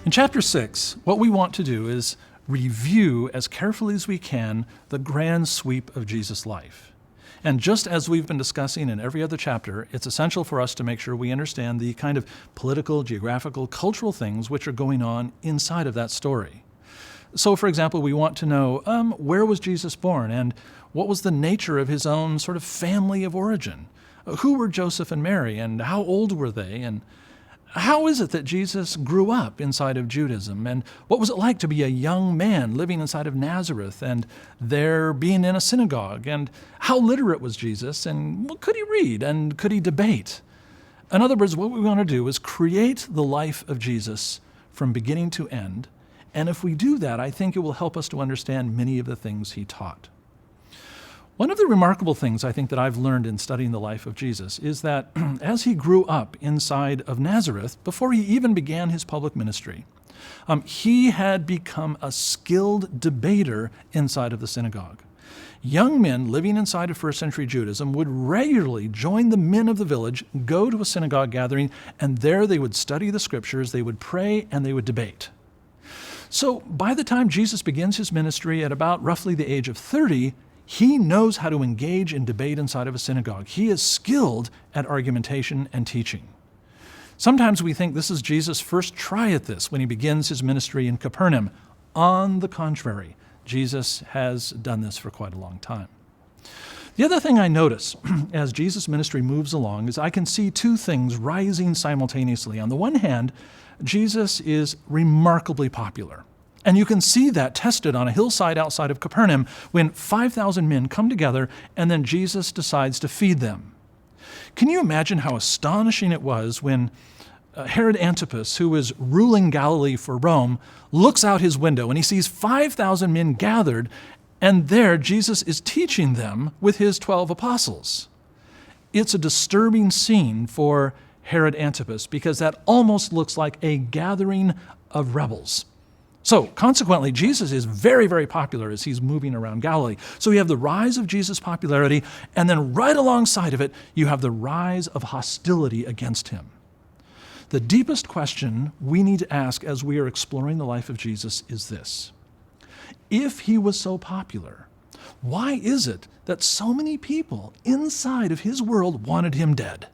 In chapter 6, what we want to do is review as carefully as we can the grand sweep of Jesus' life. And just as we've been discussing in every other chapter, it's essential for us to make sure we understand the kind of political, geographical, cultural things which are going on inside of that story. So, for example, we want to know where was Jesus born and what was the nature of his own sort of family of origin? Who were Joseph and Mary and how old were they? And how is it that Jesus grew up inside of Judaism? And what was it like to be a young man living inside of Nazareth and there being in a synagogue? And how literate was Jesus? And what could he read? And could he debate? In other words, what we want to do is create the life of Jesus from beginning to end. And if we do that, I think it will help us to understand many of the things he taught. One of the remarkable things I think that I've learned in studying the life of Jesus is that as he grew up inside of Nazareth, before he even began his public ministry, he had become a skilled debater inside of the synagogue. Young men living inside of first century Judaism would regularly join the men of the village, go to a synagogue gathering, and there they would study the scriptures, they would pray, and they would debate. So by the time Jesus begins his ministry at about roughly the age of 30, he knows how to engage in debate inside of a synagogue. He is skilled at argumentation and teaching. Sometimes we think this is Jesus' first try at this when he begins his ministry in Capernaum. On the contrary, Jesus has done this for quite a long time. The other thing I notice as Jesus' ministry moves along is I can see two things rising simultaneously. On the one hand, Jesus is remarkably popular. And you can see that tested on a hillside outside of Capernaum when 5,000 men come together and then Jesus decides to feed them. Can you imagine how astonishing it was when Herod Antipas, who was ruling Galilee for Rome, looks out his window and he sees 5,000 men gathered, and there Jesus is teaching them with his 12 apostles. It's a disturbing scene for Herod Antipas because that almost looks like a gathering of rebels. So consequently, Jesus is very, very popular as he's moving around Galilee. So you have the rise of Jesus' popularity, and then right alongside of it, you have the rise of hostility against him. The deepest question we need to ask as we are exploring the life of Jesus is this: if he was so popular, why is it that so many people inside of his world wanted him dead?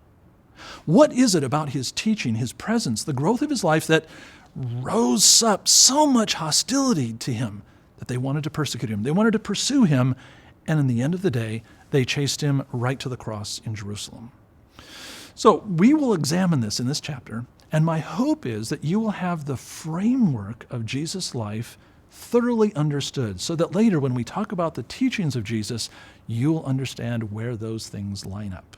What is it about his teaching, his presence, the growth of his life that rose up so much hostility to him that they wanted to persecute him? They wanted to pursue him, and in the end of the day, they chased him right to the cross in Jerusalem. So we will examine this in this chapter, and my hope is that you will have the framework of Jesus' life thoroughly understood so that later when we talk about the teachings of Jesus, you'll understand where those things line up.